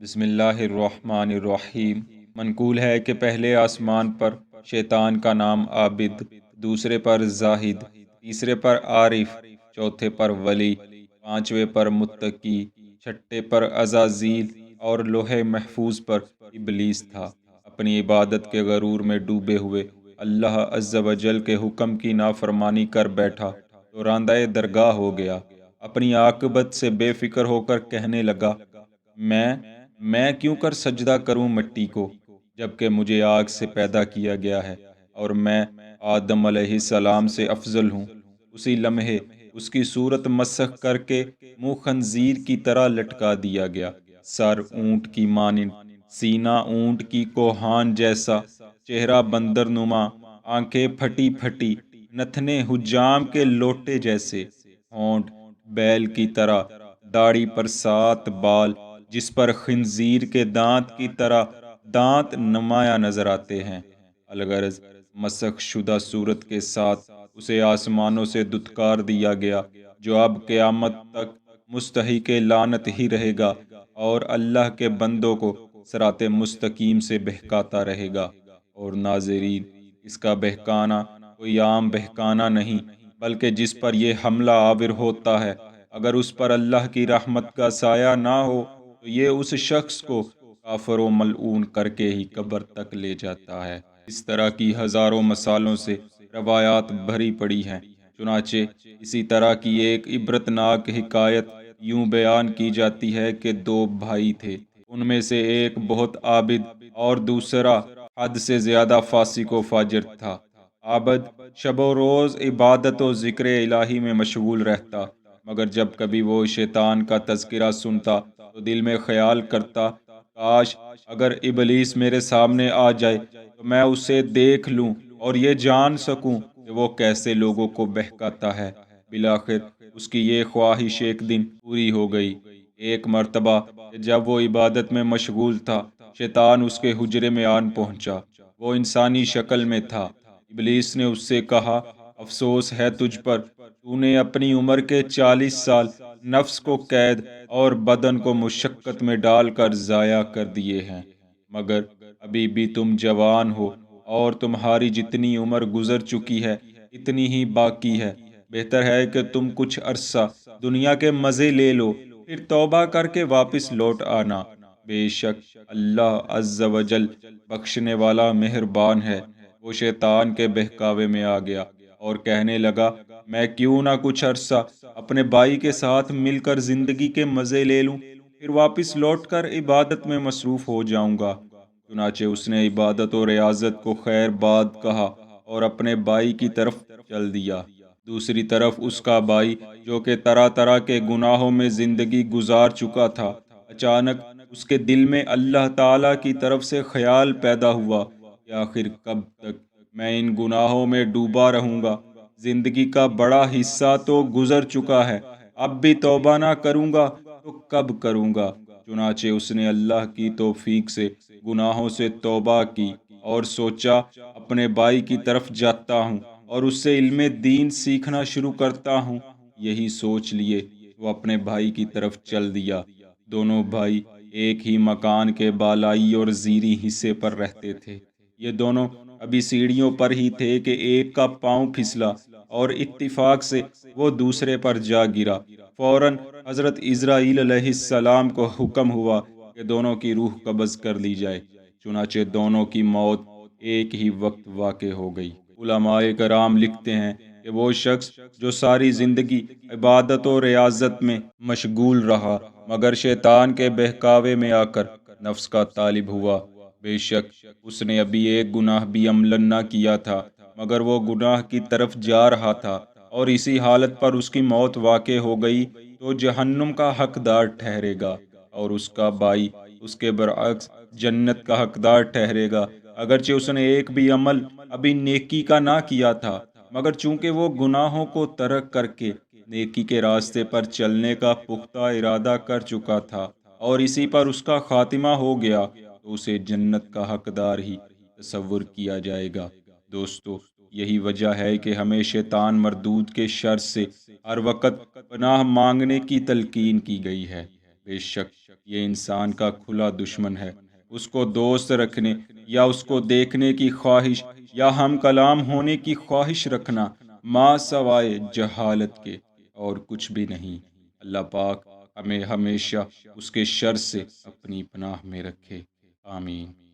بسم اللہ الرحمن الرحیم۔ منقول ہے کہ پہلے آسمان پر شیطان کا نام عابد، دوسرے پر زاہد، تیسرے پر عارف، چوتھے پر ولی، پانچویں پر متقی، چھٹے پر عزازیل اور لوح محفوظ پر ابلیس تھا۔ اپنی عبادت کے غرور میں ڈوبے ہوئے اللہ عز و جل کے حکم کی نافرمانی کر بیٹھا تو راندہ درگاہ ہو گیا۔ اپنی عاقبت سے بے فکر ہو کر کہنے لگا، میں کیوں کر سجدہ کروں مٹی کو، جبکہ مجھے آگ سے پیدا کیا گیا ہے اور میں آدم علیہ السلام سے افضل ہوں۔ اسی لمحے اس کی صورت مسخ کر کے منہ خنزیر کی طرح لٹکا دیا گیا، سر اونٹ کی مانند، سینہ اونٹ کی کوہان جیسا، چہرہ بندر نما، آنکھیں پھٹی پھٹی، نتنے حجام کے لوٹے جیسے، ہونٹ بیل کی طرح، داڑھی پر 7 بال جس پر خنزیر کے دانت کی طرح دانت نمایاں نظر آتے ہیں۔ الغرض مسخ شدہ صورت کے ساتھ اسے آسمانوں سے دھتکار دیا گیا، جو اب قیامت تک مستحق لعنت ہی رہے گا اور اللہ کے بندوں کو صراط مستقیم سے بہکاتا رہے گا۔ اور ناظرین، اس کا بہکانا کوئی عام بہکانا نہیں، بلکہ جس پر یہ حملہ آور ہوتا ہے، اگر اس پر اللہ کی رحمت کا سایہ نہ ہو تو یہ اس شخص کو کافر و ملعون کر کے ہی قبر تک لے جاتا ہے۔ اس طرح کی ہزاروں مثالوں سے روایات بھری پڑی ہیں۔ چنانچہ اسی طرح کی ایک عبرتناک حکایت یوں بیان کی جاتی ہے کہ 2 بھائی تھے، ان میں سے ایک بہت عابد اور دوسرا حد سے زیادہ فاسق و فاجر تھا۔ عابد شب و روز عبادت و ذکر الہی میں مشغول رہتا، مگر جب کبھی وہ شیطان کا تذکرہ سنتا تو دل میں خیال کرتا، کاش اگر ابلیس میرے سامنے آ جائے تو میں اسے دیکھ لوں اور یہ جان سکوں کہ وہ کیسے لوگوں کو بہکاتا ہے۔ بالآخر اس کی یہ خواہش ایک دن پوری ہو گئی۔ ایک مرتبہ کہ جب وہ عبادت میں مشغول تھا، شیطان اس کے حجرے میں آن پہنچا۔ وہ انسانی شکل میں تھا۔ ابلیس نے اس سے کہا، افسوس ہے تجھ پر، تو نے اپنی عمر کے 40 سال نفس کو قید اور بدن کو مشقت میں ڈال کر ضائع کر دیے ہیں، مگر ابھی بھی تم جوان ہو اور تمہاری جتنی عمر گزر چکی ہے اتنی ہی باقی ہے۔ بہتر ہے کہ تم کچھ عرصہ دنیا کے مزے لے لو، پھر توبہ کر کے واپس لوٹ آنا۔ بے شک اللہ عز و جل بخشنے والا مہربان ہے۔ وہ شیطان کے بہکاوے میں آ گیا اور کہنے لگا، میں کیوں نہ کچھ عرصہ اپنے بھائی کے ساتھ مل کر زندگی کے مزے لے لوں، پھر واپس لوٹ کر عبادت میں مصروف ہو جاؤں گا۔ چنانچہ اس نے عبادت و ریاضت کو خیر باد کہا اور اپنے بھائی کی طرف چل دیا۔ دوسری طرف اس کا بھائی، جو کہ طرح طرح کے گناہوں میں زندگی گزار چکا تھا، اچانک اس کے دل میں اللہ تعالی کی طرف سے خیال پیدا ہوا کہ آخر کب تک میں ان گناہوں میں ڈوبا رہوں گا؟ زندگی کا بڑا حصہ تو گزر چکا ہے، اب بھی توبہ نہ کروں گا تو کب کروں گا؟ چنانچہ اس نے اللہ کی توفیق سے گناہوں سے توبہ کی اور سوچا، اپنے بھائی کی طرف جاتا ہوں اور اس سے علم دین سیکھنا شروع کرتا ہوں۔ یہی سوچ لیے وہ اپنے بھائی کی طرف چل دیا۔ دونوں بھائی ایک ہی مکان کے بالائی اور زیریں حصے پر رہتے تھے۔ یہ دونوں ابھی سیڑھیوں پر ہی تھے کہ ایک کا پاؤں پھسلا اور اتفاق سے وہ دوسرے پر جا گرا۔ فوراً حضرت عزرائیل علیہ السلام کو حکم ہوا کہ دونوں کی روح قبض کر لی جائے۔ چنانچہ دونوں کی موت ایک ہی وقت واقع ہو گئی۔ علماء کرام لکھتے ہیں کہ وہ شخص جو ساری زندگی عبادت و ریاضت میں مشغول رہا، مگر شیطان کے بہکاوے میں آ کر نفس کا طالب ہوا، بے شک اس نے ابھی ایک گناہ بھی عملاً نہ کیا تھا، مگر وہ گناہ کی طرف جا رہا تھا اور اسی حالت پر اس کی موت واقع ہو گئی تو جہنم کا حقدار ٹھہرے گا، اور اس کا بھائی اس کے برعکس جنت کا حقدار ٹھہرے گا، اگرچہ اس نے ایک بھی عمل ابھی نیکی کا نہ کیا تھا، مگر چونکہ وہ گناہوں کو ترک کر کے نیکی کے راستے پر چلنے کا پختہ ارادہ کر چکا تھا اور اسی پر اس کا خاتمہ ہو گیا، تو اسے جنت کا حقدار ہی تصور کیا جائے گا۔ دوستو، یہی وجہ ہے کہ ہمیں شیطان مردود کے شر سے ہر وقت پناہ مانگنے کی تلقین کی گئی ہے۔ بے شک یہ انسان کا کھلا دشمن ہے۔ اس کو دوست رکھنے یا اس کو دیکھنے کی خواہش یا ہم کلام ہونے کی خواہش رکھنا ما سوائے جہالت کے اور کچھ بھی نہیں۔ اللہ پاک ہمیں ہمیشہ اس کے شر سے اپنی پناہ میں رکھے، آمین۔